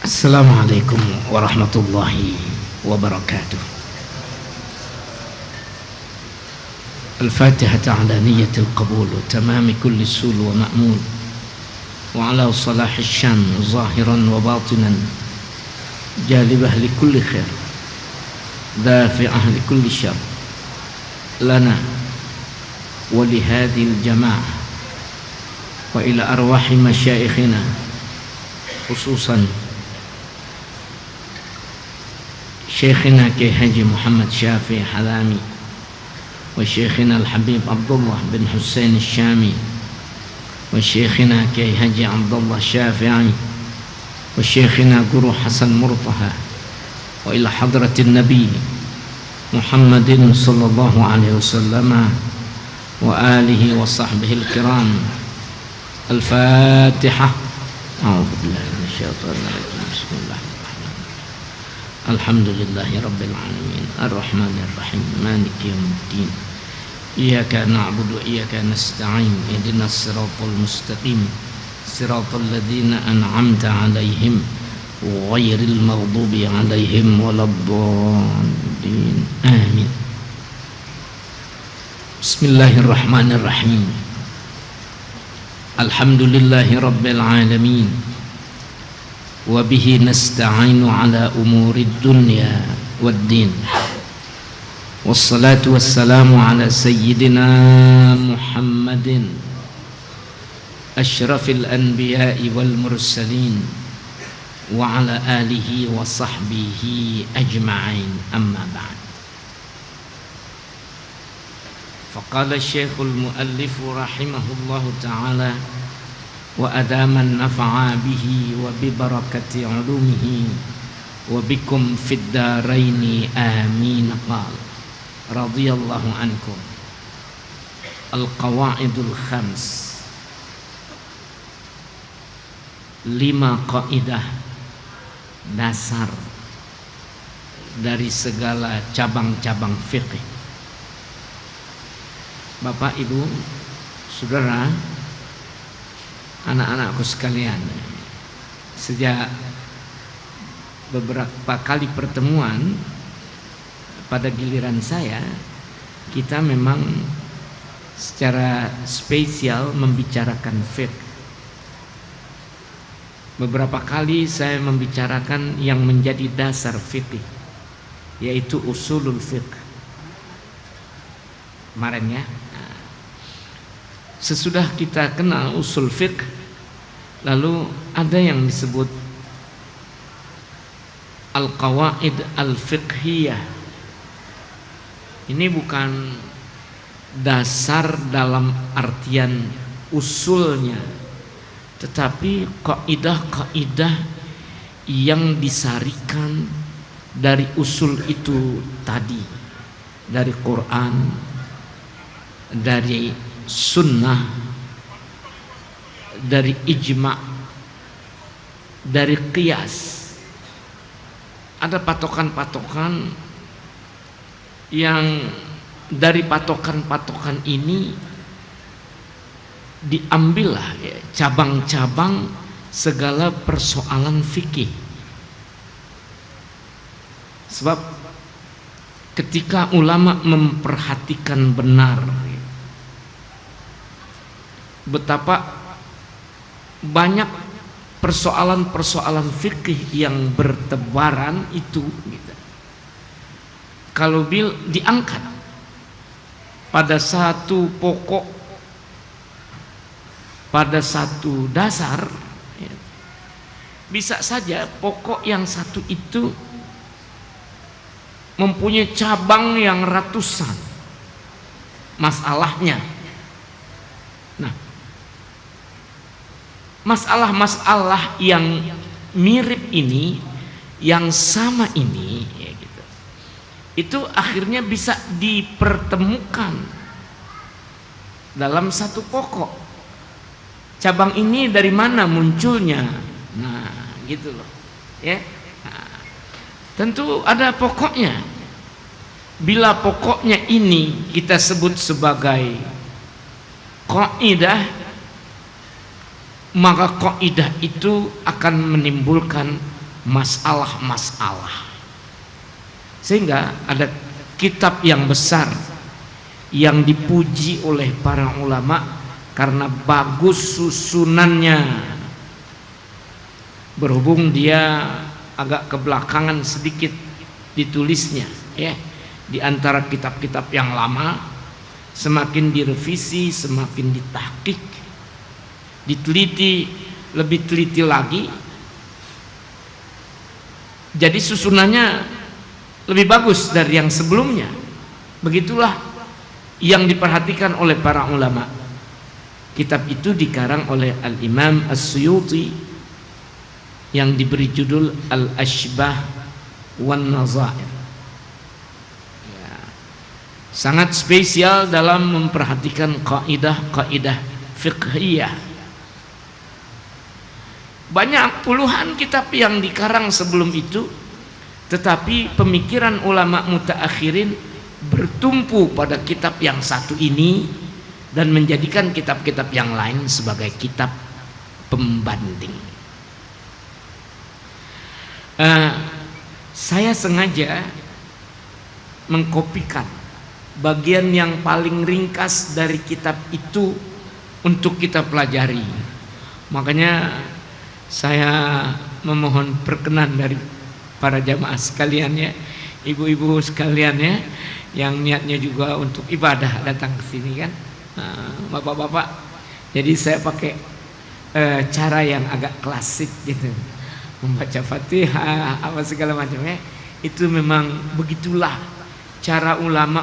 Assalamualaikum warahmatullahi wabarakatuh. Al-Fatihah ala niyatil qabul wa tamami kulli sul wa ma'mul wa ala salahi syam zahiran wa batinan jalibah li kulli khair dafi'ah li kulli syar lana wa li hadhil jama'ah wa ila arwahi masyaikhina khususan Syekhina Kiai Haji Muhammad Syafi'i Hadami wa Syekhina Al-Habib Abdullah bin Hussein Syami wa Syekhina Kiai Haji Abdullah Syafi'i wa Syekhina Guru Hasan Murtaha wa ila hadratin Nabi Muhammadin sallallahu alaihi wasallam wa alihi wa sahbihi al-kiram. Al-Fatihah. A'udzu billahi minasyaitonir rajim. Bismillahirrahmanirrahim. Alhamdulillahi rabbil alamin arrahmanir rahim maliki yaumiddin iyyaka na'budu wa iyyaka nasta'in ihdinas siratal mustaqim siratal ladzina an'amta 'alaihim ghairil maghdubi 'alaihim waladdallin amin. Bismillahirrahmanirrahim. Alhamdulillahi rabbil alamin wa bihi nasta'inu ala umuri dunya waddin wassalatu wassalamu ala sayyidina Muhammadin asyrafil anbiya'i wal mursalin wa ala alihi wa sahbihi ajma'in amma ba'd. Faqala syekhul muallif rahimahullahu ta'ala wa adaman nafa'a bihi wa bi barakati ulumihi wa bikum fid daraini amin. Qala radhiyallahu ankum. Al-qawaidul khams, 5 kaidah dasar dari segala cabang-cabang fikih. Bapak, Ibu, Saudara, anak-anakku sekalian, sejak beberapa kali pertemuan pada giliran saya, kita memang secara spesial membicarakan fiqh. Beberapa kali saya membicarakan yang menjadi dasar fiqh, yaitu usulul fiqh kemarin ya. Sesudah kita kenal usul fiqh, lalu ada yang disebut al-qawaid al-fiqhiyah. Ini bukan dasar dalam artian usulnya, tetapi kaidah-kaidah yang disarikan dari usul itu tadi, dari Quran, dari sunnah, dari ijma', dari qiyas. Ada patokan-patokan yang dari patokan-patokan ini diambillah ya, cabang-cabang segala persoalan fikih. Sebab ketika ulama memperhatikan benar betapa banyak persoalan-persoalan fikih yang bertebaran itu gitu. Kalau diangkat pada satu pokok, pada satu dasar ya, bisa saja pokok yang satu itu mempunyai cabang yang ratusan masalahnya. Nah, masalah-masalah yang mirip ini, yang sama ini ya gitu, itu akhirnya bisa dipertemukan dalam satu pokok. Cabang ini dari mana munculnya? Nah, gitu loh ya. Nah, tentu ada pokoknya. Bila pokoknya ini kita sebut sebagai kaidah, maka kaidah itu akan menimbulkan masalah-masalah. Sehingga ada kitab yang besar yang dipuji oleh para ulama karena bagus susunannya. Berhubung dia agak kebelakangan sedikit ditulisnya, ya, di antara kitab-kitab yang lama, semakin direvisi, semakin ditahqiq, diteliti, lebih teliti lagi, jadi susunannya lebih bagus dari yang sebelumnya. Begitulah yang diperhatikan oleh para ulama. Kitab itu dikarang oleh Al-Imam As-Suyuti yang diberi judul Al-Ashbah wan Nazair. Ya, sangat spesial dalam memperhatikan kaidah-kaidah fiqhiyah. Banyak puluhan kitab yang dikarang sebelum itu, tetapi pemikiran ulama mutaakhirin bertumpu pada kitab yang satu ini dan menjadikan kitab-kitab yang lain sebagai kitab pembanding. Saya sengaja mengkopikan bagian yang paling ringkas dari kitab itu untuk kita pelajari. Makanya saya memohon perkenan dari para jamaah sekalian, ya, ibu-ibu sekalian, ya, yang niatnya juga untuk ibadah datang ke sini kan, bapak-bapak. Jadi saya pakai cara yang agak klasik gitu, membaca Fatihah apa segala macamnya. Itu memang begitulah cara ulama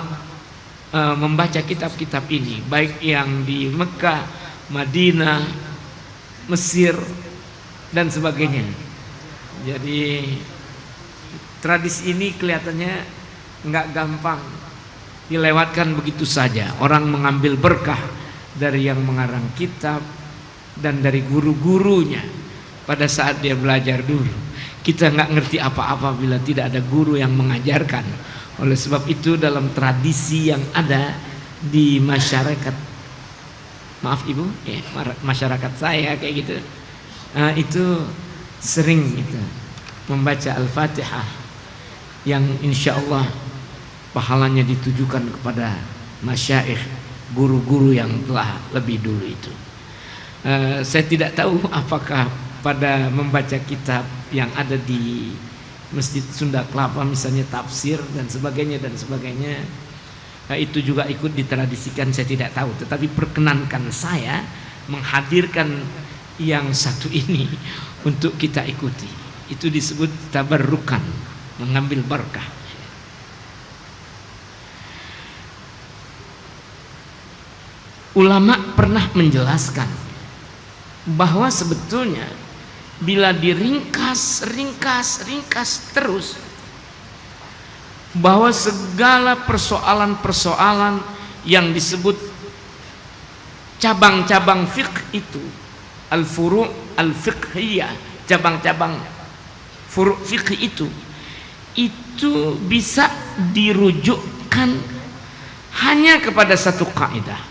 membaca kitab-kitab ini, baik yang di Mekah, Madinah, Mesir dan sebagainya. Jadi tradisi ini kelihatannya nggak gampang dilewatkan begitu saja. Orang mengambil berkah dari yang mengarang kitab dan dari guru-gurunya pada saat dia belajar dulu. Kita nggak ngerti apa-apa bila tidak ada guru yang mengajarkan. Oleh sebab itu dalam tradisi yang ada di masyarakat, maaf ibu, ya, masyarakat saya kayak gitu, itu sering itu membaca Al-Fatihah yang insya Allah pahalanya ditujukan kepada masyaikh, guru-guru yang telah lebih dulu itu. Saya tidak tahu apakah pada membaca kitab yang ada di Masjid Sunda Kelapa misalnya tafsir dan sebagainya itu juga ikut ditradisikan, saya tidak tahu. Tetapi perkenankan saya menghadirkan yang satu ini untuk kita ikuti. Itu disebut tabarrukan, mengambil berkah. Ulama pernah menjelaskan bahwa sebetulnya bila diringkas terus, bahwa segala persoalan-persoalan yang disebut cabang-cabang fiqh itu, al-furu' al-fiqhiyah, cabang-cabang furu' fiqh itu bisa dirujukkan hanya kepada satu kaidah.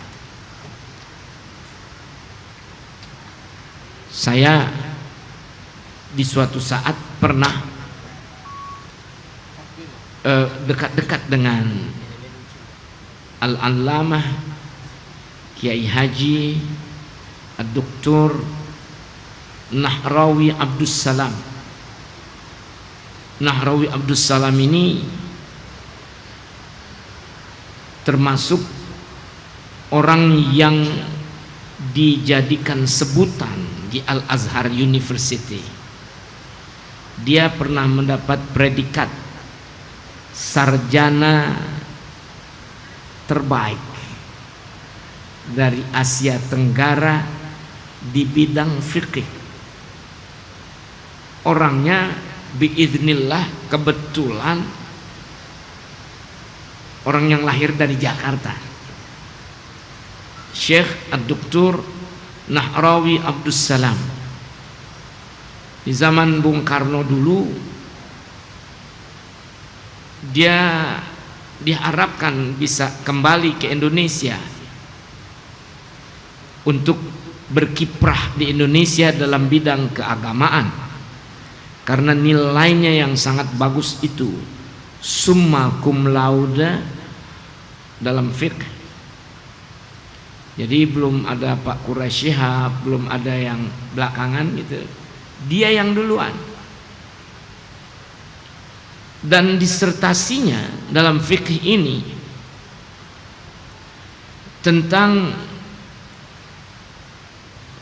Saya di suatu saat pernah dekat-dekat dengan Al-Allamah Kiai Haji Ad-Doktor Nahrawi Abdus Salam. Nahrawi Abdus Salam ini termasuk orang yang dijadikan sebutan di Al-Azhar University. Dia pernah mendapat predikat sarjana terbaik dari Asia Tenggara di bidang fikih. Orangnya biiznillah kebetulan orang yang lahir dari Jakarta, Syekh Ad-Doktor Nahrawi Abdus Salam. Di zaman Bung Karno dulu dia diharapkan bisa kembali ke Indonesia untuk berkiprah di Indonesia dalam bidang keagamaan, karena nilainya yang sangat bagus itu summa cum laude dalam fiqh. Jadi belum ada Pak Quraisy Shihab, belum ada yang belakangan gitu. Dia yang duluan. Dan disertasinya dalam fikih ini tentang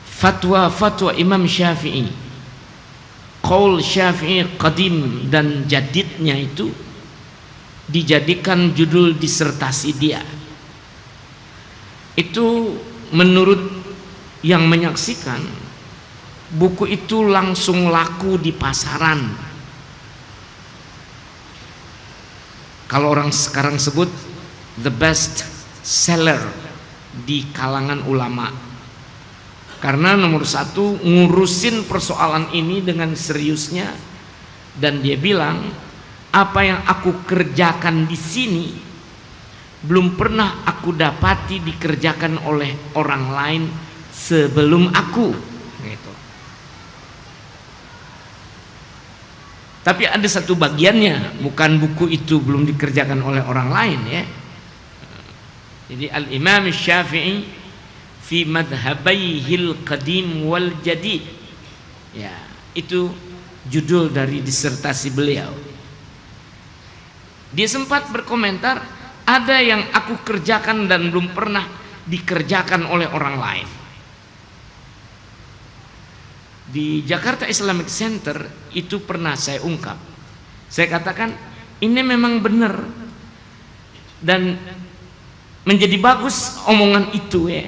fatwa-fatwa Imam Syafi'i, qaul Syafi'i qadim dan jadidnya itu dijadikan judul disertasi dia. Itu menurut yang menyaksikan, buku itu langsung laku di pasaran. Kalau orang sekarang sebut the best seller di kalangan ulama, karena nomor satu ngurusin persoalan ini dengan seriusnya, dan dia bilang apa yang aku kerjakan di sini belum pernah aku dapati dikerjakan oleh orang lain sebelum aku gitu. Tapi ada satu bagiannya, bukan buku itu belum dikerjakan oleh orang lain ya. Jadi Al-Imam Syafi'i fi madhhabaihil qadim wal jadid. Ya, itu judul dari disertasi beliau. Dia sempat berkomentar, ada yang aku kerjakan dan belum pernah dikerjakan oleh orang lain. Di Jakarta Islamic Center itu pernah saya ungkap. Saya katakan ini memang benar dan menjadi bagus omongan itu ya,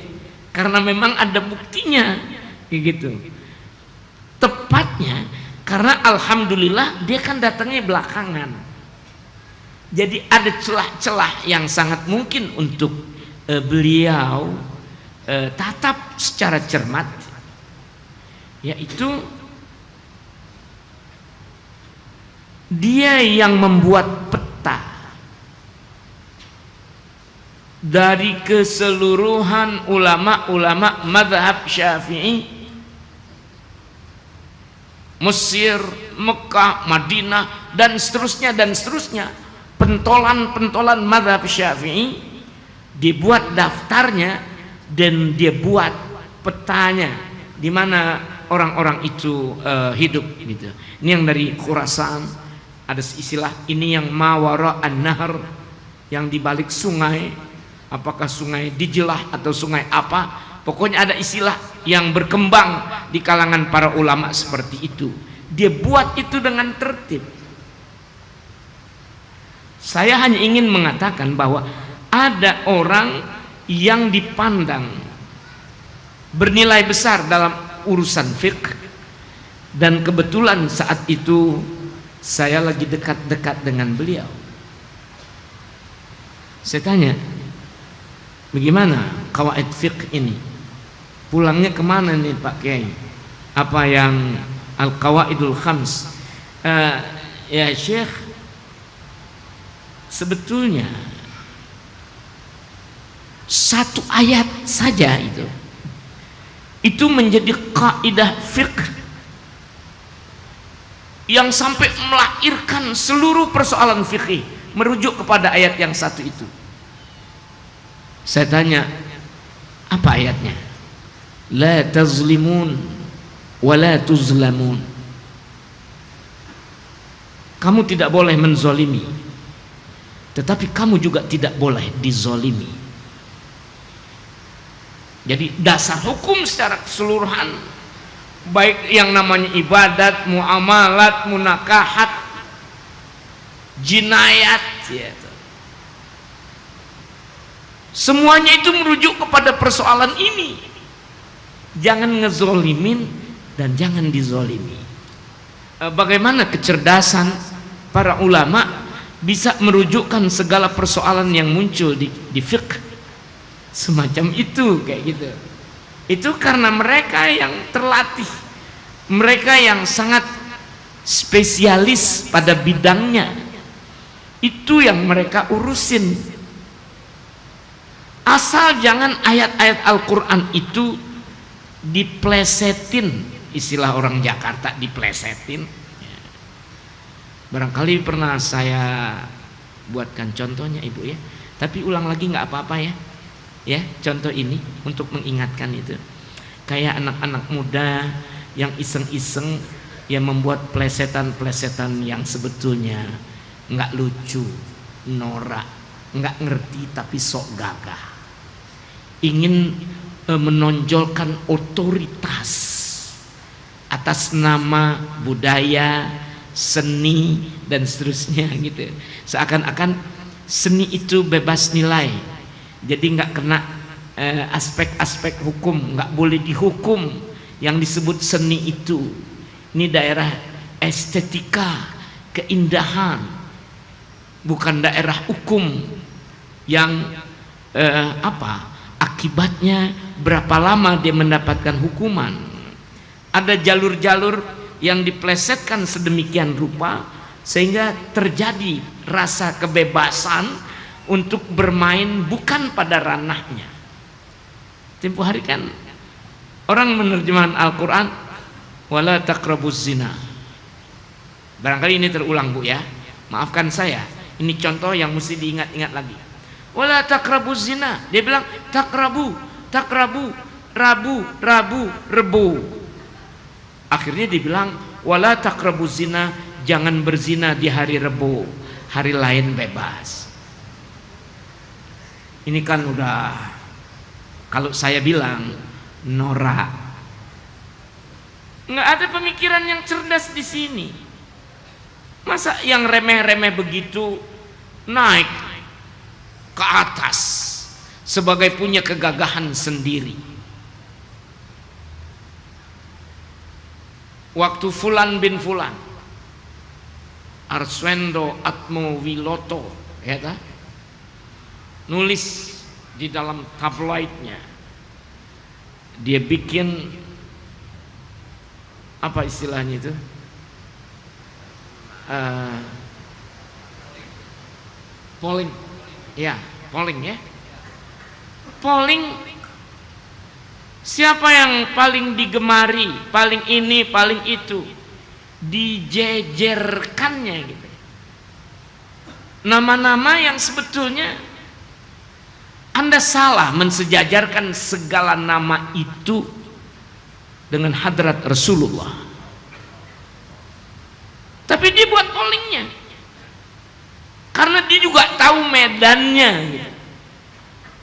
karena memang ada buktinya gitu. Tepatnya karena alhamdulillah dia kan datangnya belakangan. Jadi ada celah-celah yang sangat mungkin untuk beliau tatap secara cermat, yaitu dia yang membuat peta dari keseluruhan ulama-ulama mazhab Syafi'i, Mesir, Mekah, Madinah dan seterusnya dan seterusnya. Pentolan-pentolan mazhab Syafi'i dibuat daftarnya dan dia buat petanya di mana orang-orang itu hidup gitu. Ini yang dari Khurasan, ada istilah ini yang mawara an-nahr, yang di balik sungai, apakah sungai Dijlah atau sungai apa, pokoknya ada istilah yang berkembang di kalangan para ulama seperti itu. Dia buat itu dengan tertib. Saya hanya ingin mengatakan bahwa ada orang yang dipandang bernilai besar dalam urusan fiqh, dan kebetulan saat itu saya lagi dekat-dekat dengan beliau. Saya tanya, bagaimana qawaid fiqh ini? Pulangnya kemana nih Pak Kiai? Apa yang al-qawaidul khams? Ya Syekh, sebetulnya satu ayat saja itu menjadi kaidah fiqh yang sampai melahirkan seluruh persoalan fikih merujuk kepada ayat yang satu itu. Saya tanya, apa ayatnya? La tazlimun wa la tuzlamun. Kamu tidak boleh menzolimi, tetapi kamu juga tidak boleh dizolimi. Jadi dasar hukum secara keseluruhan, baik yang namanya ibadat, muamalat, munakahat, jinayat ya, semuanya itu merujuk kepada persoalan ini. Jangan ngezolimin dan jangan dizolimi. Bagaimana kecerdasan para ulama bisa merujukkan segala persoalan yang muncul di fiqh semacam itu, kayak gitu. Itu karena mereka yang terlatih, mereka yang sangat spesialis pada bidangnya, itu yang mereka urusin. Asal jangan ayat-ayat Al-Quran itu diplesetin, istilah orang Jakarta diplesetin, Barangkali pernah saya buatkan contohnya Ibu ya, tapi ulang lagi nggak apa-apa ya. Ya, contoh ini untuk mengingatkan itu. Kayak anak-anak muda yang iseng-iseng yang membuat plesetan-plesetan yang sebetulnya nggak lucu, norak, nggak ngerti tapi sok gagah. Ingin menonjolkan otoritas atas nama budaya, seni dan seterusnya gitu. Seakan-akan seni itu bebas nilai, jadi nggak kena aspek-aspek hukum, nggak boleh dihukum yang disebut seni itu. Ini daerah estetika, keindahan, bukan daerah hukum yang akibatnya berapa lama dia mendapatkan hukuman. Ada jalur-jalur yang diplesetkan sedemikian rupa sehingga terjadi rasa kebebasan untuk bermain bukan pada ranahnya. Tempo hari kan orang menerjemahkan Al-Quran, wala taqrabuz zina. Barangkali ini terulang Bu ya, maafkan saya, ini contoh yang mesti diingat-ingat lagi. Wala taqrabuz zina, dia bilang takrabu, rabu, rebo. Akhirnya dibilang wala taqrabuz zina, jangan berzina di hari Rebo, hari lain bebas. Ini kan udah, kalau saya bilang norak. Nggak ada pemikiran yang cerdas di sini. Masa yang remeh-remeh begitu naik ke atas sebagai punya kegagahan sendiri. Waktu Fulan bin Fulan, Arswendo Atmo Wiloto, ya kan? Nulis di dalam tabloidnya, dia bikin apa istilahnya itu, polling ya, polling siapa yang paling digemari, paling ini, paling itu, dijejerkannya gitu. Nama-nama yang sebetulnya Anda salah mensejajarkan segala nama itu dengan hadrat Rasulullah. Tapi dia buat pollingnya karena dia juga tahu medannya gitu.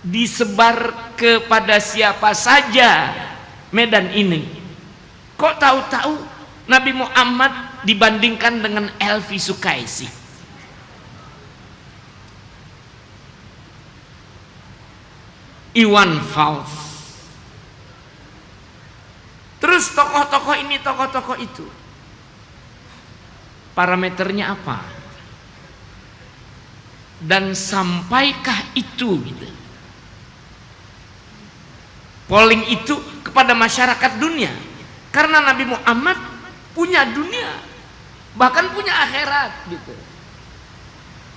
Disebar kepada siapa saja medan ini. Kok tahu-tahu Nabi Muhammad dibandingkan dengan Elvi Sukaisi? Iwan Fals, terus tokoh-tokoh ini, tokoh-tokoh itu, parameternya apa? Dan sampaikah itu gitu, polling itu kepada masyarakat dunia? Karena Nabi Muhammad punya dunia, bahkan punya akhirat gitu.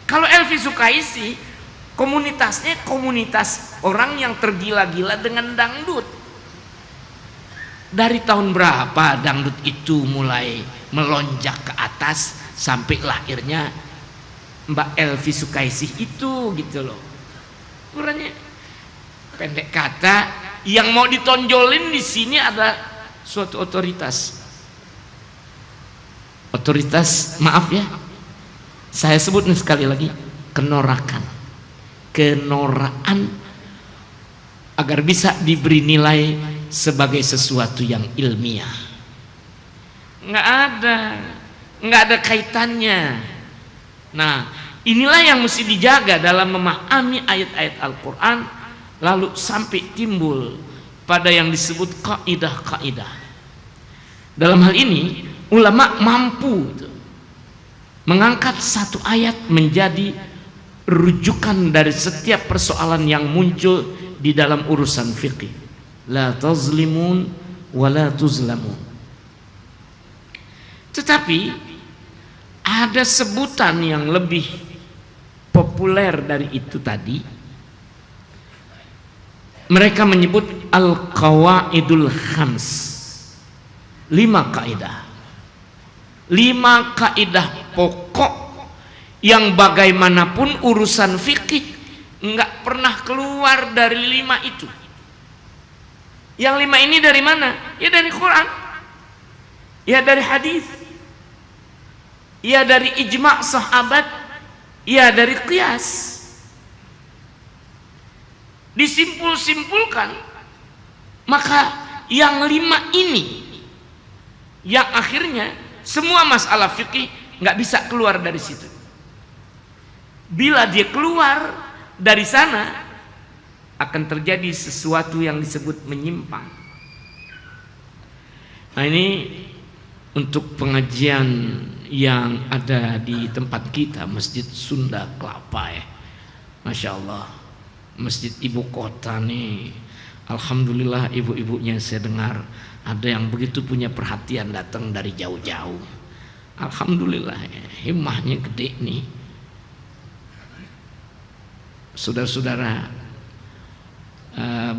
Kalau Elvi Sukaisi, komunitasnya komunitas orang yang tergila-gila dengan dangdut. Dari tahun berapa dangdut itu mulai melonjak ke atas sampai lahirnya Mbak Elvi Sukaisi itu gitu loh. Kurangnya pendek kata, yang mau ditonjolin di sini ada suatu otoritas. Otoritas, maaf ya, saya sebut sekali lagi, kenorakan. Kenoraan agar bisa diberi nilai sebagai sesuatu yang ilmiah. Nggak ada kaitannya. Nah, inilah yang mesti dijaga dalam memahami ayat-ayat Al-Quran, lalu sampai timbul pada yang disebut kaidah-kaidah. Dalam hal ini ulama mampu mengangkat satu ayat menjadi rujukan dari setiap persoalan yang muncul di dalam urusan fikih. La tazlimun wa la tuzlamun. Tetapi ada sebutan yang lebih populer dari itu tadi. Mereka menyebut al-qawaidul khams, 5 kaidah. 5 kaidah pokok yang bagaimanapun urusan fikih nggak pernah keluar dari 5 itu. Yang 5 ini dari mana? Ya dari Quran, ya dari hadis, ya dari ijma' sahabat, ya dari qiyas. Disimpul-simpulkan, maka yang 5 ini yang akhirnya semua masalah fikih nggak bisa keluar dari situ. Bila dia keluar dari sana, akan terjadi sesuatu yang disebut menyimpang. Nah, ini untuk pengajian yang ada di tempat kita, Masjid Sunda Kelapa ya, Masya Allah, masjid ibu kota nih. Alhamdulillah, ibu-ibunya saya dengar ada yang begitu punya perhatian, datang dari jauh-jauh. Alhamdulillah ya, himmahnya gede nih. Saudara-saudara,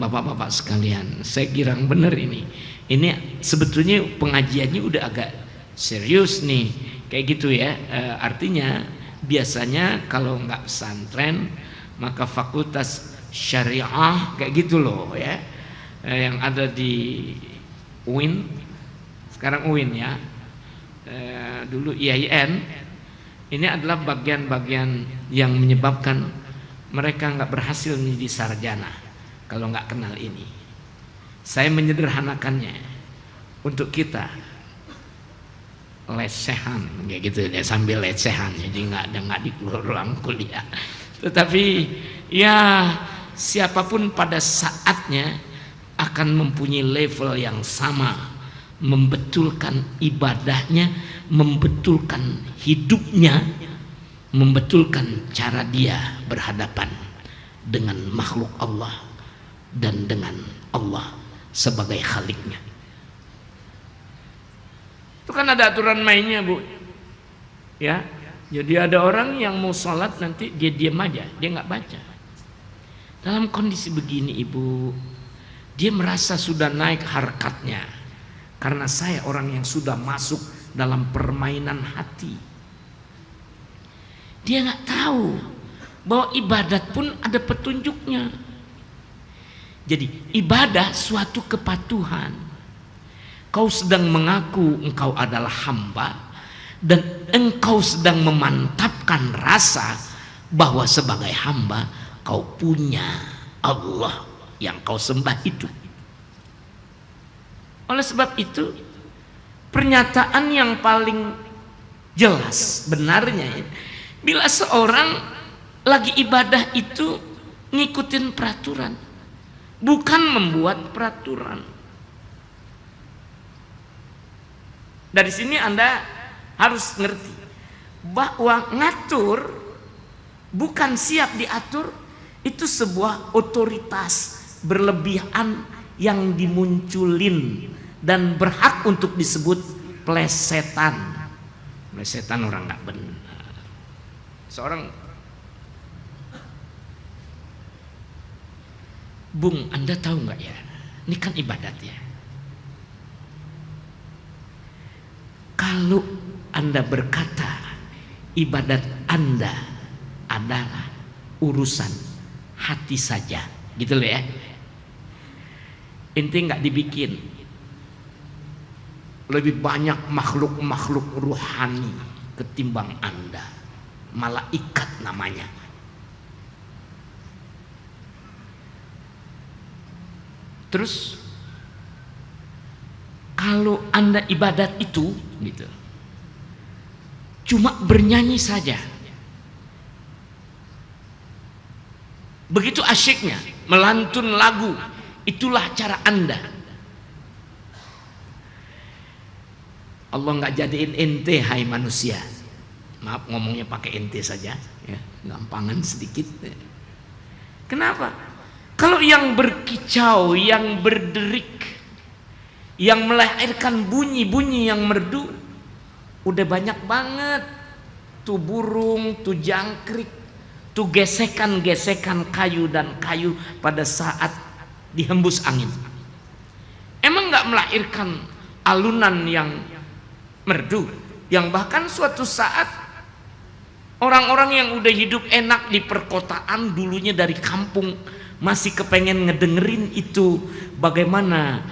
bapak-bapak sekalian, saya girang bener ini. Ini sebetulnya pengajiannya udah agak serius nih, kayak gitu ya. Artinya biasanya kalau nggak pesantren, maka fakultas syariah kayak gitu loh ya, yang ada di UIN, sekarang UIN ya, dulu IAIN. Ini adalah bagian-bagian yang menyebabkan mereka nggak berhasil menjadi sarjana kalau nggak kenal ini. Saya menyederhanakannya untuk kita lesehan kayak gitu ya, sambil lesehan, jadi nggak di ruang kuliah. Tetapi ya siapapun pada saatnya akan mempunyai level yang sama, membetulkan ibadahnya, membetulkan hidupnya, membetulkan cara dia berhadapan dengan makhluk Allah dan dengan Allah sebagai khaliknya. Itu kan ada aturan mainnya, Bu ya. Jadi ada orang yang mau sholat nanti dia diam aja, dia nggak baca. Dalam kondisi begini, Ibu, dia merasa sudah naik harkatnya karena saya orang yang sudah masuk dalam permainan hati. Dia nggak tahu bahwa ibadat pun ada petunjuknya. Jadi ibadah suatu kepatuhan. Kau sedang mengaku engkau adalah hamba dan engkau sedang memantapkan rasa bahwa sebagai hamba kau punya Allah yang kau sembah itu. Oleh sebab itu, pernyataan yang paling jelas benarnya, bila seorang lagi ibadah itu ngikutin peraturan, bukan membuat peraturan. Dari sini Anda harus ngerti bahwa ngatur bukan siap diatur, itu sebuah otoritas berlebihan yang dimunculin dan berhak untuk disebut plesetan. Plesetan orang nggak benar. Seorang, Bung, Anda tahu nggak ya? Ini kan ibadat ya. Kalau Anda berkata ibadat Anda adalah urusan hati saja, gitu loh ya. Inti nggak dibikin lebih banyak makhluk-makhluk ruhani ketimbang Anda, malaikat namanya. Terus kalau Anda ibadat itu gitu, cuma bernyanyi saja, begitu asyiknya melantun lagu, itulah cara Anda. Allah nggak jadiin ente, hai manusia. Maaf ngomongnya pakai ente saja ya, gampangan sedikit. Kenapa? Kalau yang berkicau, yang berderik, yang melahirkan bunyi-bunyi yang merdu, udah banyak banget tuh burung, tuh jangkrik, tuh gesekan-gesekan kayu dan kayu pada saat dihembus angin. Emang nggak melahirkan alunan yang merdu? yang bahkan suatu saat orang-orang yang udah hidup enak di perkotaan, dulunya dari kampung, masih kepengen ngedengerin itu bagaimana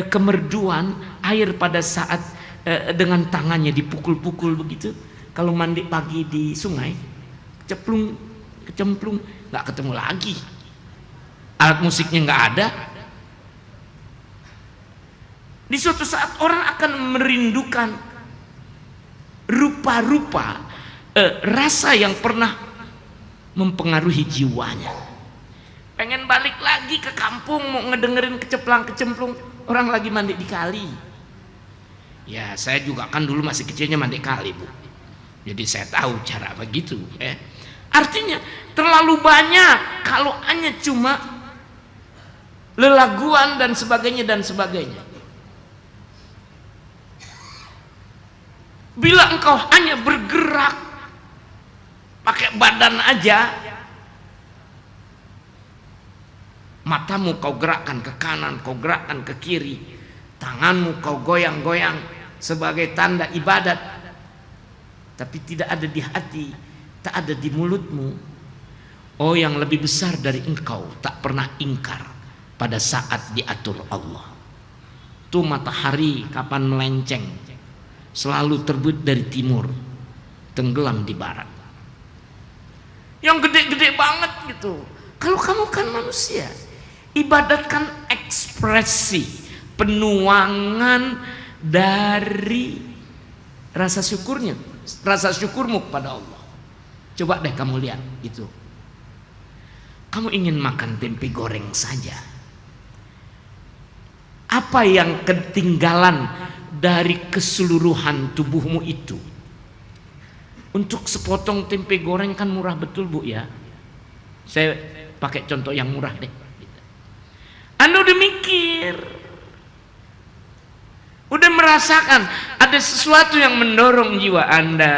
kemerduan air pada saat dengan tangannya dipukul-pukul begitu. Kalau mandi pagi di sungai, kecemplung, nggak ketemu lagi. Alat musiknya nggak ada. Di suatu saat orang akan merindukan rupa-rupa rasa yang pernah mempengaruhi jiwanya. Pengen balik lagi ke kampung, mau ngedengerin kecemplang-kecemplung orang lagi mandi di kali. Ya saya juga kan dulu masih kecilnya mandi kali, Bu. Jadi saya tahu cara begitu. Artinya terlalu banyak kalau hanya cuma lelaguan dan sebagainya dan sebagainya. Bila engkau hanya bergerak pakai badan aja, matamu kau gerakkan ke kanan, kau gerakkan ke kiri, tanganmu kau goyang-goyang sebagai tanda ibadat, tapi tidak ada di hati, tak ada di mulutmu. Oh, yang lebih besar dari engkau tak pernah ingkar pada saat diatur Allah. Tuh matahari kapan melenceng selalu terbit dari timur, tenggelam di barat. Yang gede-gede banget gitu. Kalau kamu kan manusia, ibadatkan ekspresi, penuangan dari rasa syukurnya, rasa syukurmu kepada Allah. Coba deh kamu lihat itu. Kamu ingin makan tempe goreng saja, apa yang ketinggalan dari keseluruhan tubuhmu itu? Untuk sepotong tempe goreng kan murah betul, Bu, ya. Saya pakai contoh yang murah deh. Anda udah mikir, udah merasakan ada sesuatu yang mendorong jiwa Anda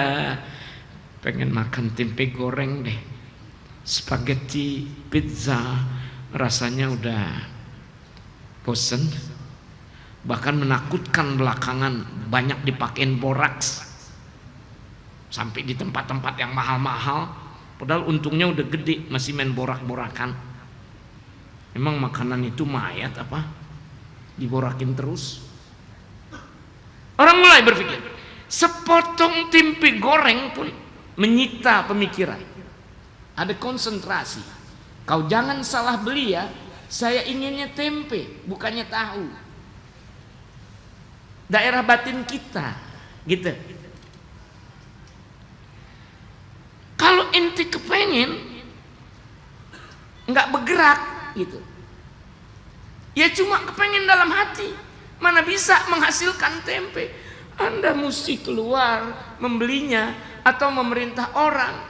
pengen makan tempe goreng deh, spaghetti, pizza, rasanya udah bosen, bahkan menakutkan belakangan, banyak dipakein boraks sampai di tempat-tempat yang mahal-mahal, padahal untungnya udah gede masih main borak-borakan. Emang makanan itu mayat apa? Diborakin terus. Orang mulai berpikir, sepotong tempe goreng pun menyita pemikiran. Ada konsentrasi. Kau jangan salah beli ya, saya inginnya tempe, bukannya tahu. Daerah batin kita, gitu. Kalau ente kepengen nggak bergerak, gitu. Ya cuma kepengen dalam hati, mana bisa menghasilkan tempe. Anda mesti keluar membelinya atau memerintah orang.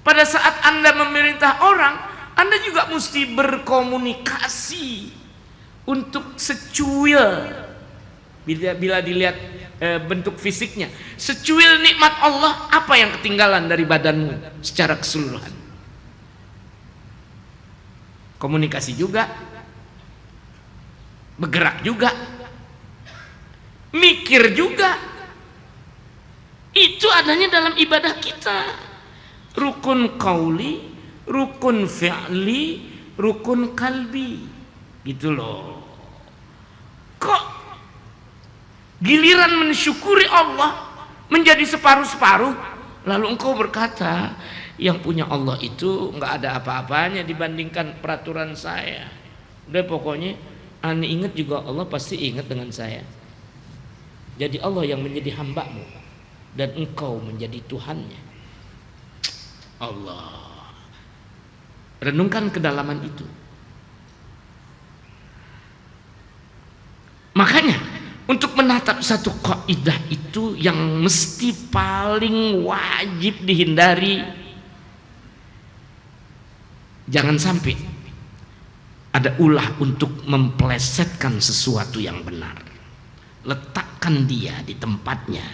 Pada saat Anda memerintah orang, Anda juga mesti berkomunikasi untuk secuil. Bila dilihat bentuk fisiknya, secuil nikmat Allah, apa yang ketinggalan dari badanmu secara keseluruhan? Komunikasi juga, bergerak juga, mikir juga. Itu adanya dalam ibadah kita. Rukun qauli, rukun fi'li, rukun kalbi, gitu loh. Kok giliran mensyukuri Allah menjadi separuh-separuh, lalu engkau berkata, yang punya Allah itu nggak ada apa-apanya dibandingkan peraturan saya. Udah pokoknya ane ingat juga Allah pasti ingat dengan saya. Jadi Allah yang menjadi hambamu dan engkau menjadi Tuhannya. Allah. Renungkan kedalaman itu. Makanya untuk menatap satu kaidah itu yang mesti paling wajib dihindari, jangan sampai ada ulah untuk memplesetkan sesuatu yang benar. Letakkan dia di tempatnya,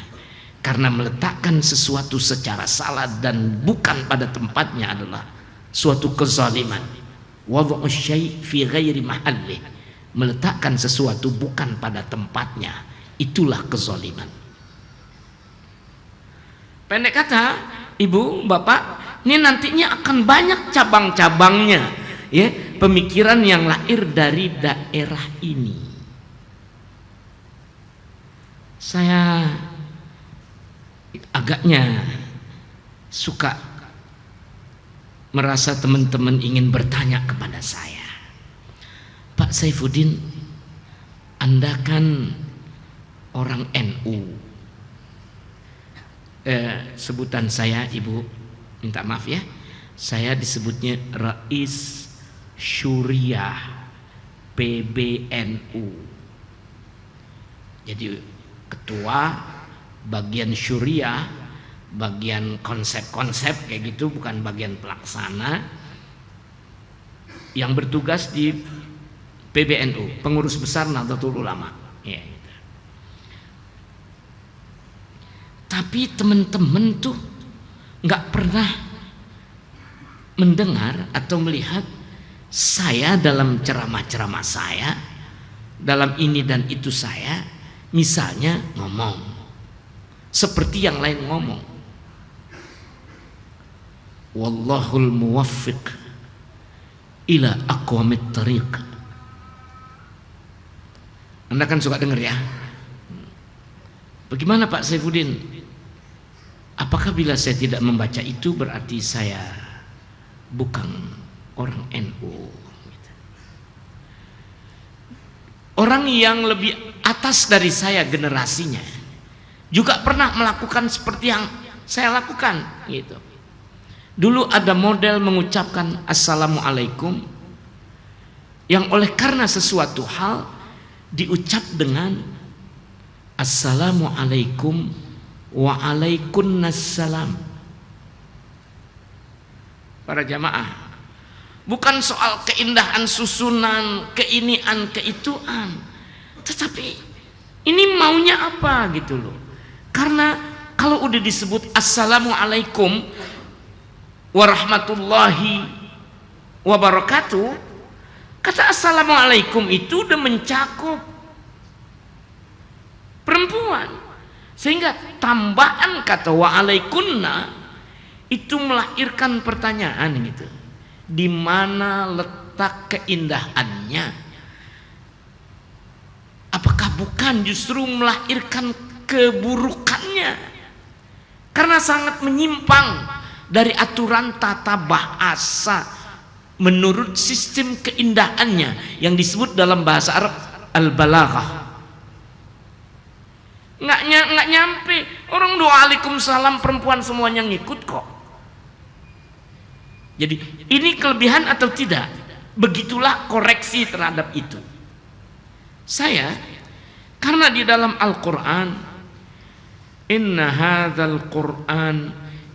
karena meletakkan sesuatu secara salah dan bukan pada tempatnya adalah suatu kezaliman. Wad'u syai' fi ghairi mahallih, meletakkan sesuatu bukan pada tempatnya, itulah kezaliman. Pendek kata, Ibu, Bapak, ini nantinya akan banyak cabang-cabangnya, ya, pemikiran yang lahir dari daerah ini. Saya agaknya suka merasa teman-teman ingin bertanya kepada saya, Pak Saifuddin, Anda kan orang NU. Sebutan saya, Ibu, minta maaf ya, saya disebutnya Rais Syuriah PBNU. Jadi ketua bagian Syuriah, bagian konsep-konsep kayak gitu, bukan bagian pelaksana, yang bertugas di PBNU, pengurus besar Nahdlatul Ulama, ya. Tapi teman-teman tuh nggak pernah mendengar atau melihat saya dalam ceramah-ceramah saya, dalam ini dan itu saya, misalnya ngomong seperti yang lain ngomong, wallahul muwaffiq ila aqwamit thariq. Anda kan suka dengar ya. Bagaimana Pak Saifuddin? Apakah bila saya tidak membaca itu berarti saya bukan orang NU? Orang yang lebih atas dari saya generasinya juga pernah melakukan seperti yang saya lakukan, gitu. Dulu ada model mengucapkan Assalamualaikum yang oleh karena sesuatu hal diucap dengan Assalamualaikum waalaikumsalam. Para jamaah, bukan soal keindahan susunan, keinian, keituan, tetapi ini maunya apa gitu loh. Karena kalau udah disebut Assalamualaikum warahmatullahi wabarakatuh, kata Assalamualaikum itu udah mencakup perempuan, sehingga tambahan kata waalaikunna itu melahirkan pertanyaan gitu, di mana letak keindahannya? Apakah bukan justru melahirkan keburukannya karena sangat menyimpang dari aturan tata bahasa menurut sistem keindahannya yang disebut dalam bahasa Arab al-balaghah. Nggak nyampe orang doa waalaikumsalam perempuan semuanya ngikut kok. Jadi ini kelebihan atau tidak? Begitulah koreksi terhadap itu. Saya karena di dalam Al-Quran, inna hadzal Quran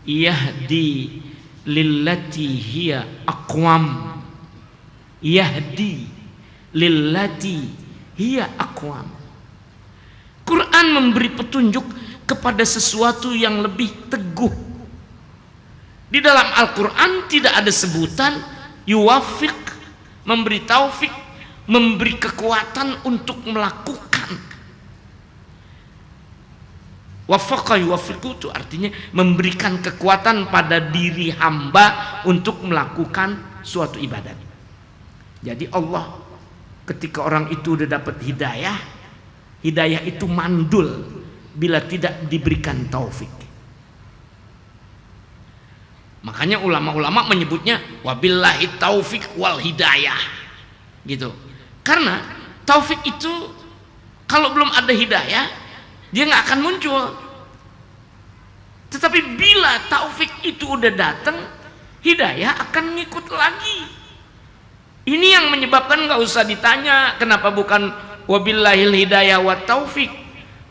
yahdi lillati hiya aqwam, yahdi lillati hiya aqwam. Quran memberi petunjuk kepada sesuatu yang lebih teguh. Di dalam Al-Quran tidak ada sebutan yuwafiq, memberi taufik, memberi kekuatan untuk melakukan. Wafaqa yuwafiqu itu artinya memberikan kekuatan pada diri hamba untuk melakukan suatu ibadat. Jadi Allah ketika orang itu udah dapat hidayah, hidayah itu mandul bila tidak diberikan taufik. Makanya ulama-ulama menyebutnya wabillahi taufik wal hidayah, gitu. Karena taufik itu kalau belum ada hidayah dia nggak akan muncul. Tetapi bila taufik itu udah datang, hidayah akan ngikut lagi. Ini yang menyebabkan nggak usah ditanya kenapa bukan wabillahil hidayah wa taufik.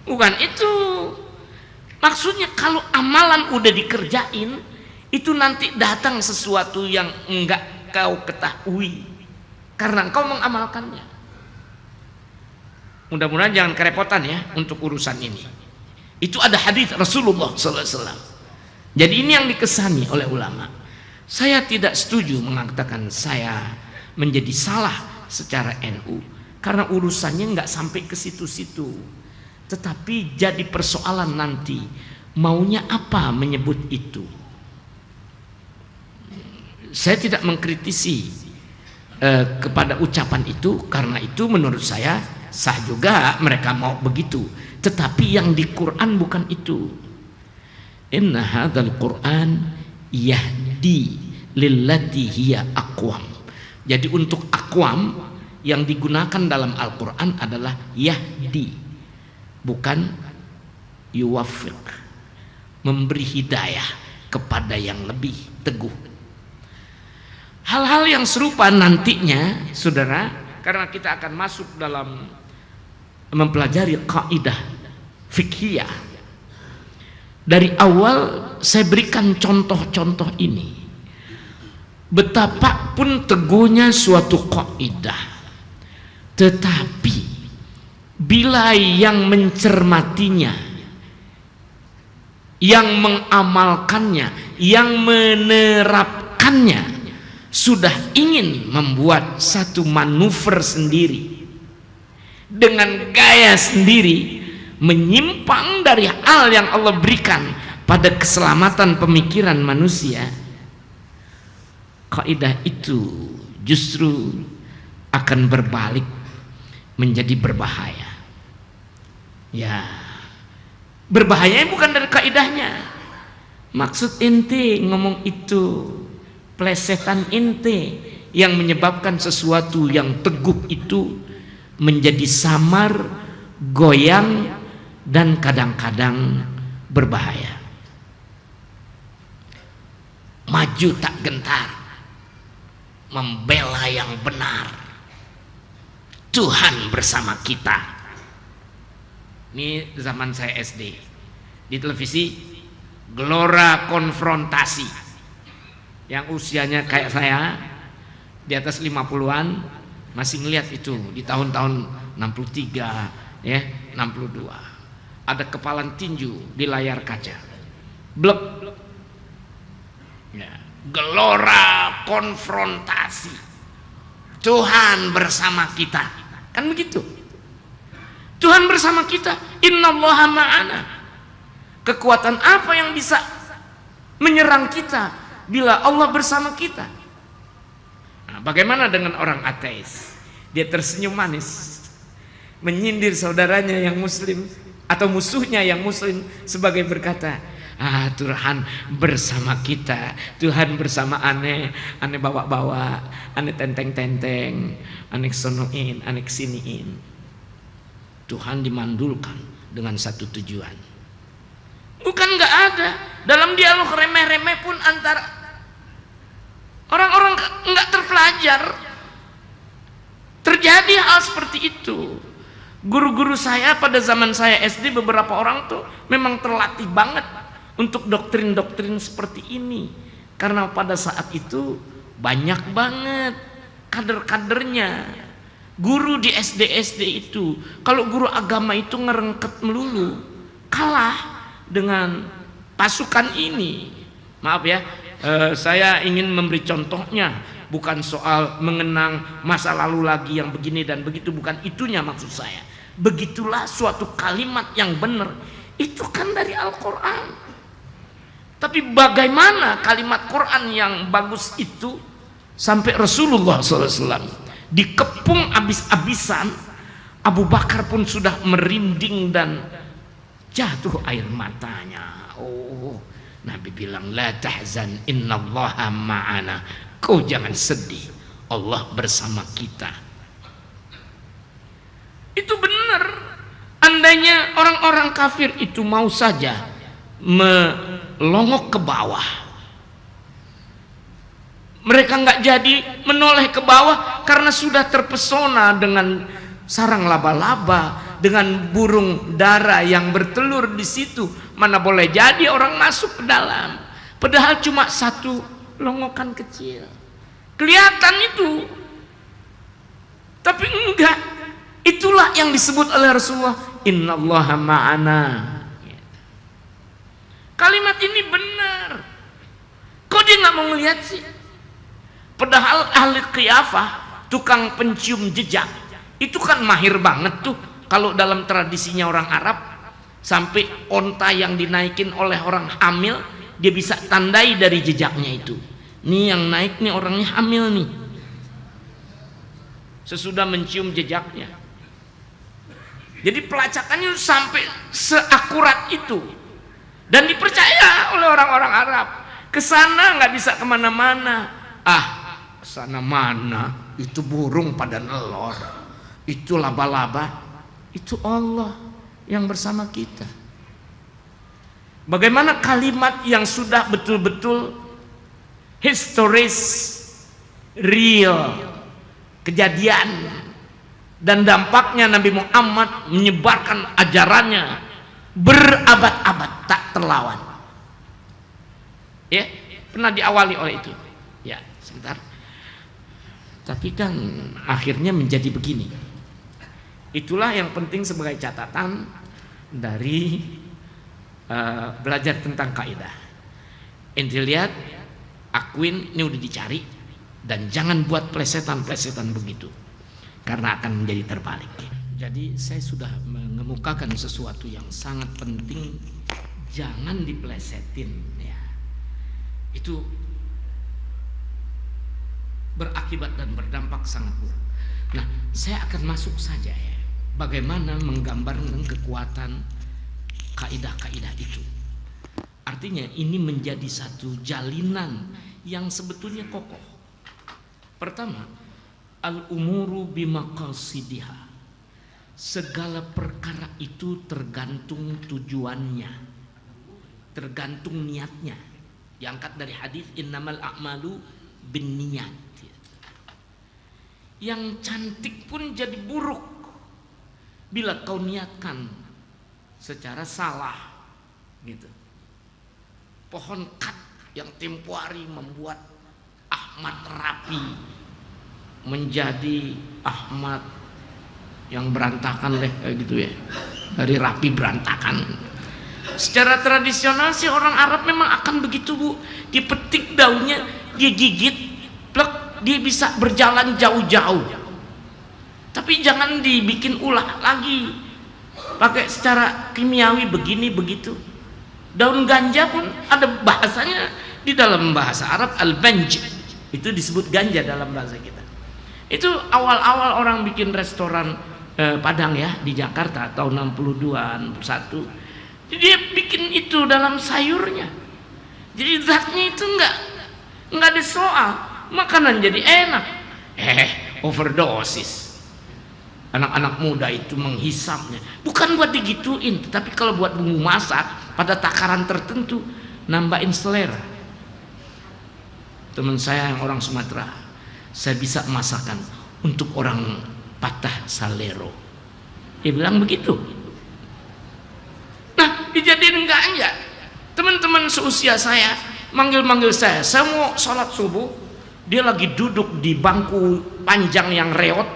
Bukan itu. Maksudnya kalau amalan udah dikerjain, itu nanti datang sesuatu yang enggak kau ketahui karena engkau mengamalkannya. Mudah-mudahan jangan kerepotan ya untuk urusan ini. Itu ada hadis Rasulullah SAW. Jadi ini yang dikesani oleh ulama. Saya tidak setuju mengatakan saya menjadi salah secara NU karena urusannya nggak sampai ke situ-situ. Tetapi jadi persoalan nanti maunya apa menyebut itu. Saya tidak mengkritisi kepada ucapan itu, karena itu menurut saya sah juga mereka mau begitu. Tetapi yang di Quran bukan itu. Inna hadzal Quran yahdi lillati hiya aqwam. Jadi untuk aqwam yang digunakan dalam Al-Quran adalah yahdi, bukan yuwafiq, memberi hidayah kepada yang lebih teguh. Hal-hal yang serupa nantinya, saudara, karena kita akan masuk dalam mempelajari kaidah fikhiyah. Dari awal saya berikan contoh-contoh ini. Betapapun teguhnya suatu kaidah, tetapi bila yang mencermatinya, yang mengamalkannya, yang menerapkannya sudah ingin membuat satu manuver sendiri dengan gaya sendiri, menyimpang dari hal yang Allah berikan pada keselamatan pemikiran manusia, kaidah itu justru akan berbalik menjadi berbahaya. Ya, berbahayanya bukan dari kaidahnya. Maksud inti ngomong itu, plesetan inti yang menyebabkan sesuatu yang teguh itu menjadi samar, goyang, dan kadang-kadang berbahaya. Maju tak gentar, membela yang benar. Tuhan bersama kita. Ini zaman saya SD, di televisi Gelora Konfrontasi. Yang usianya kayak saya, di atas 50-an, masih ngelihat itu di tahun-tahun 63 ya, 62. Ada kepalan tinju di layar kaca. Blek. Ya, Gelora Konfrontasi. Tuhan bersama kita. Kan begitu. Tuhan bersama kita. Innallaha ma'ana. Kekuatan apa yang bisa menyerang kita bila Allah bersama kita? Nah, bagaimana dengan orang ateis? Dia tersenyum manis, menyindir saudaranya yang muslim atau musuhnya yang muslim sebagai berkata, Tuhan bersama kita, Tuhan bersama aneh bawa-bawa, aneh tenteng-tenteng, aneh sonoin, aneh siniin. Tuhan dimandulkan dengan satu tujuan. Bukan nggak ada dalam dialog remeh-remeh pun antara orang-orang nggak terpelajar, terjadi hal seperti itu. Guru-guru saya pada zaman saya SD, beberapa orang tuh memang terlatih banget untuk doktrin-doktrin seperti ini, karena pada saat itu banyak banget kader-kadernya. Guru di SD-SD itu, kalau guru agama itu ngerengket melulu, kalah dengan pasukan ini. Maaf ya, saya ingin memberi contohnya, bukan soal mengenang masa lalu lagi yang begini dan begitu, bukan itunya maksud saya. Begitulah suatu kalimat yang benar, itu kan dari Al-Quran. Tapi bagaimana kalimat Quran yang bagus itu sampai Rasulullah SAW dikepung abis-abisan, Abu Bakar pun sudah merinding dan jatuh air matanya. Oh, Nabi bilang, la tahzan innallaha ma'ana. Kau jangan sedih, Allah bersama kita. Itu benar. Andainya orang-orang kafir itu mau saja melongok ke bawah, mereka nggak jadi menoleh ke bawah karena sudah terpesona dengan sarang laba-laba, dengan burung dara yang bertelur di situ. Mana boleh jadi orang masuk ke dalam, padahal cuma satu longokan kecil, kelihatan itu. Tapi enggak, itulah yang disebut oleh Rasulullah, innallaha ma'ana. Kalimat ini benar. Kok dia nggak mau ngelihat sih? Padahal ahli qiyafah, tukang pencium jejak, itu kan mahir banget tuh. Kalau dalam tradisinya orang Arab, Sampai onta yang dinaikin oleh orang hamil, dia bisa tandai dari jejaknya itu. Nih yang naik nih orangnya hamil nih. Sesudah mencium jejaknya. Jadi pelacakannya sampai seakurat itu. Dan dipercaya oleh orang-orang Arab. Kesana nggak bisa kemana-mana. Kesana mana? Itu burung pada nelor. Itu laba-laba. Itu Allah yang bersama kita. Bagaimana kalimat yang sudah betul-betul historis, real, kejadian, dan dampaknya Nabi Muhammad menyebarkan ajarannya berabad-abad tak terlawan. Ya, pernah diawali oleh itu. Ya, sebentar. Tapi kan akhirnya menjadi begini. Itulah yang penting sebagai catatan dari belajar tentang kaidah. Ente lihat, akuin ini udah dicari, dan jangan buat plesetan-plesetan begitu, karena akan menjadi terbalik. Jadi saya sudah mengemukakan sesuatu yang sangat penting, jangan diplesetin ya. Itu berakibat dan berdampak sangat buruk. Nah, saya akan masuk saja ya, bagaimana menggambarkan kekuatan kaidah-kaidah itu. Artinya ini menjadi satu jalinan yang sebetulnya kokoh. Pertama, al-umuru bimaqasidiha. Segala perkara itu tergantung tujuannya, tergantung niatnya. Diangkat dari hadis innamal a'malu binniyat. Yang cantik pun jadi buruk bila kau niatkan secara salah gitu. Pohon kat yang tempo hari membuat Ahmad rapi menjadi Ahmad yang berantakan gitu ya, dari rapi berantakan. Secara tradisional sih orang Arab memang akan begitu Bu, dipetik daunnya, dia gigit, plek, dia bisa berjalan jauh-jauh. Tapi jangan dibikin ulah lagi pakai secara kimiawi begini begitu. Daun ganja pun ada bahasanya di dalam bahasa Arab, al-banj, itu disebut ganja dalam bahasa kita. Itu awal-awal orang bikin restoran Padang ya di Jakarta tahun 62-an 61. Dia bikin itu dalam sayurnya. Jadi zatnya itu enggak ada soal. Makanan jadi enak. Overdosis. Anak-anak muda itu menghisapnya. Bukan buat digituin, tapi kalau buat bumbu masak pada takaran tertentu nambahin selera. Teman saya yang orang Sumatera, saya bisa masakan untuk orang Patah Salero. Dia bilang begitu. Nah, dijadiin ganja. Teman-teman seusia saya manggil-manggil saya mau sholat subuh, dia lagi duduk di bangku panjang yang reot,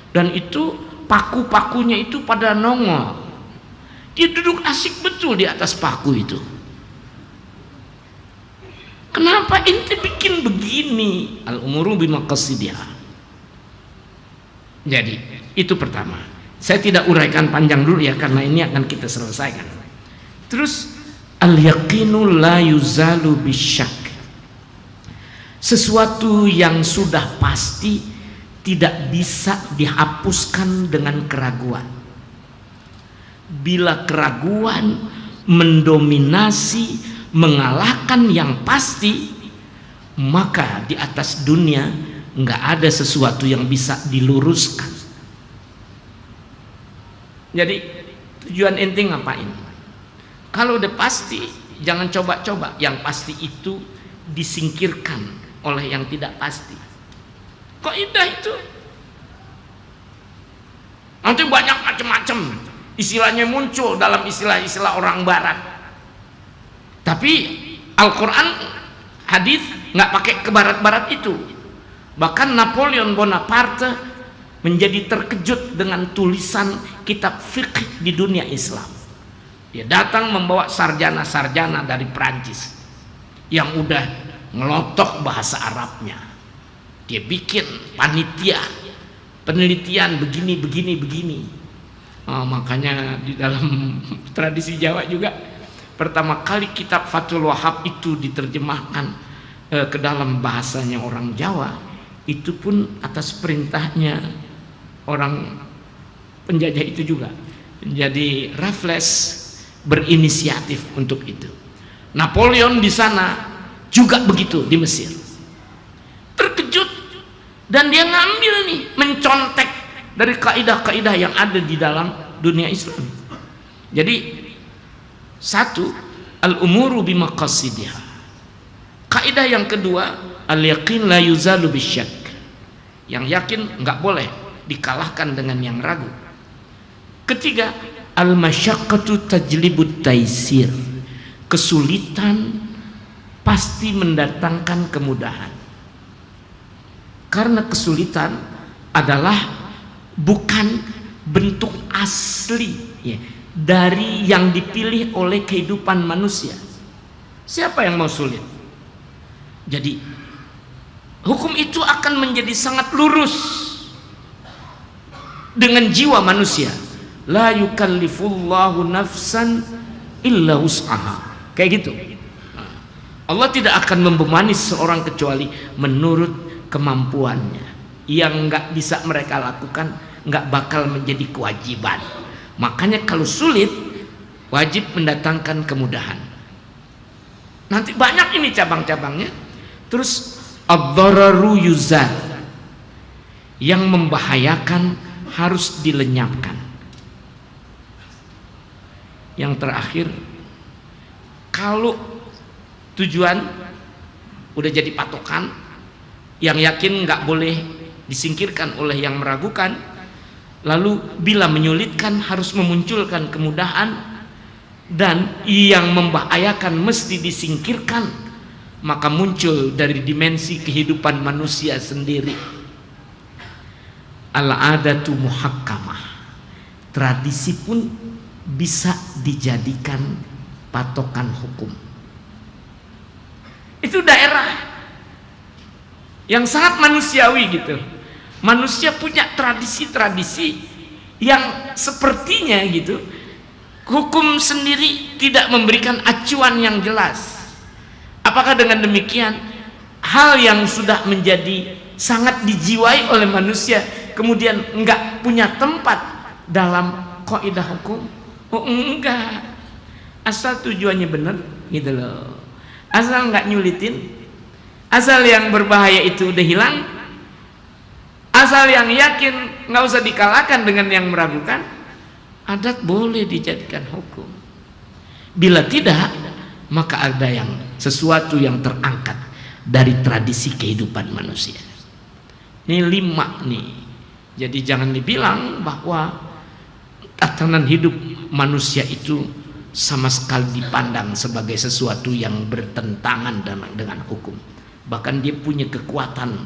dan itu paku-pakunya itu pada nongol. Dia duduk asik betul di atas paku itu. Kenapa ente bikin begini? Al-umuru bimaqasidiha. Jadi itu pertama. Saya tidak uraikan panjang dulu ya, karena ini akan kita selesaikan. Terus al-yaqinu la yuzalu bisyak. Sesuatu yang sudah pasti tidak bisa dihapuskan dengan keraguan. Bila keraguan mendominasi, mengalahkan yang pasti, maka di atas dunia nggak ada sesuatu yang bisa diluruskan. Jadi tujuan ente ngapain? Kalau udah pasti, jangan coba-coba. Yang pasti itu disingkirkan oleh yang tidak pasti. Kaidah itu nanti banyak macam-macam istilahnya muncul dalam istilah-istilah orang Barat. Tapi Al-Quran, hadis nggak pakai ke Barat-Barat itu. Bahkan Napoleon Bonaparte menjadi terkejut dengan tulisan kitab fiqh di dunia Islam. Dia datang membawa sarjana-sarjana dari Prancis yang udah ngelotok bahasa Arabnya. Dia bikin panitia penelitian begini. Makanya di dalam tradisi Jawa juga pertama kali kitab Fathul Wahhab itu diterjemahkan ke dalam bahasanya orang Jawa, itu pun atas perintahnya orang penjajah itu juga. Jadi Raffles berinisiatif untuk itu. Napoleon di sana juga begitu di Mesir. Terkejut dan dia ngambil nih, mencontek dari kaidah-kaidah yang ada di dalam dunia Islam. Jadi satu, al-umuru bimaqasidiha. Kaidah yang kedua, al-yaqin la yuzalu bisyak. Yang yakin nggak boleh dikalahkan dengan yang ragu. Ketiga, al-masyaqqatu tajlibut taisir. Kesulitan pasti mendatangkan kemudahan. Karena kesulitan adalah bukan bentuk asli ya, dari yang dipilih oleh kehidupan manusia. Siapa yang mau sulit? Jadi hukum itu akan menjadi sangat lurus dengan jiwa manusia. La yukallifullahu nafsan illa wus'aha. Kayak gitu. Allah tidak akan membebani seorang kecuali menurut kemampuannya. Yang nggak bisa mereka lakukan nggak bakal menjadi kewajiban. Makanya kalau sulit wajib mendatangkan kemudahan. Nanti banyak ini cabang-cabangnya. Terus ad-dhararu yuzal, yang membahayakan harus dilenyapkan. Yang terakhir, kalau tujuan udah jadi patokan, yang yakin nggak boleh disingkirkan oleh yang meragukan, lalu bila menyulitkan harus memunculkan kemudahan, dan yang membahayakan mesti disingkirkan, maka muncul dari dimensi kehidupan manusia sendiri al-adatu muhakkamah. Tradisi pun bisa dijadikan patokan hukum. Itu daerah yang sangat manusiawi gitu. Manusia punya tradisi-tradisi yang sepertinya gitu, hukum sendiri tidak memberikan acuan yang jelas. Apakah dengan demikian hal yang sudah menjadi sangat dijiwai oleh manusia kemudian enggak punya tempat dalam kaidah hukum? Oh enggak, asal tujuannya benar gitu loh, asal enggak nyulitin, asal yang berbahaya itu udah hilang, asal yang yakin nggak usah dikalahkan dengan yang meragukan, adat boleh dijadikan hukum. Bila tidak, maka ada yang sesuatu yang terangkat dari tradisi kehidupan manusia. Ini 5 nih. Jadi jangan dibilang bahwa tatanan hidup manusia itu sama sekali dipandang sebagai sesuatu yang bertentangan dengan hukum. Bahkan dia punya kekuatan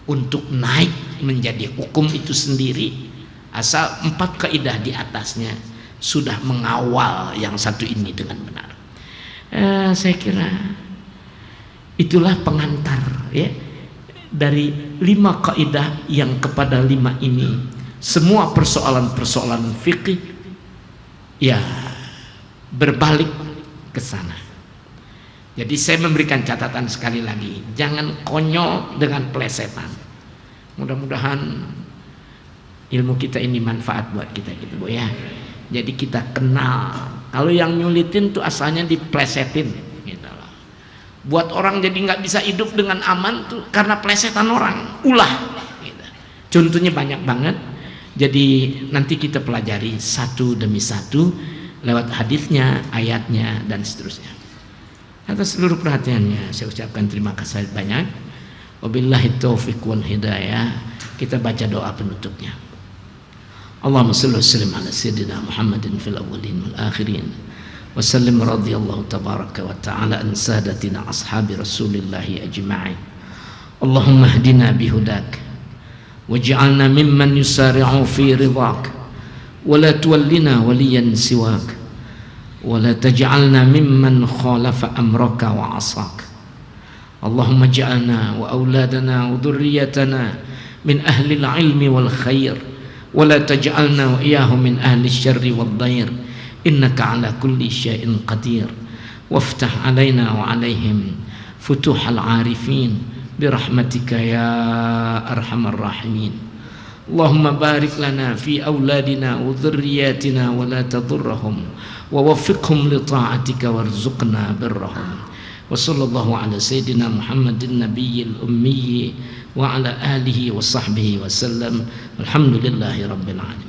untuk naik menjadi hukum itu sendiri, asal 4 kaidah di atasnya sudah mengawal yang satu ini dengan benar. Saya kira itulah pengantar ya, dari 5 kaidah yang kepada 5 ini semua persoalan-persoalan fikih ya berbalik ke sana. Jadi saya memberikan catatan sekali lagi, jangan konyol dengan plesetan. Mudah-mudahan ilmu kita ini manfaat buat kita gitu Bu ya. Jadi kita kenal kalau yang nyulitin tuh asalnya diplesetin gitu loh. Buat orang jadi nggak bisa hidup dengan aman tuh karena plesetan orang, ulah gitu. Contohnya banyak banget. Jadi nanti kita pelajari satu demi satu lewat hadisnya, ayatnya dan seterusnya. Atas seluruh perhatiannya saya ucapkan terima kasih banyak. Wabillahi taufiq wal hidayah. Kita baca doa penutupnya. Allahumma salli wa sallim ala sayyidina Muhammadin fil awwalin wal akhirin wa sallim radhiyallahu tabaraka wa ta'ala an sadatina ashabi rasulillahi ajma'in. Allahumma hdina bihudak waj'alna mimman yusari'u fi ridhak wa la tuwallina waliyan siwak wa la taj'alna mimman khalafa amraka wa asak. Allahumma ij'alna wa auladana wa dhurriyyatana min ahli al-ilmi wal khair ولا تجعلنا وإياه من أهل الشر والضير إنك على كل شيء قدير وافتح علينا وعليهم فتوح العارفين برحمتك يا أرحم الراحمين اللهم بارك لنا في أولادنا وذرياتنا ولا تضرهم ووفقهم لطاعتك وارزقنا برهم وصلى الله على سيدنا محمد النبي الأمي وعلى آله وصحبه وسلم الحمد لله رب العالمين.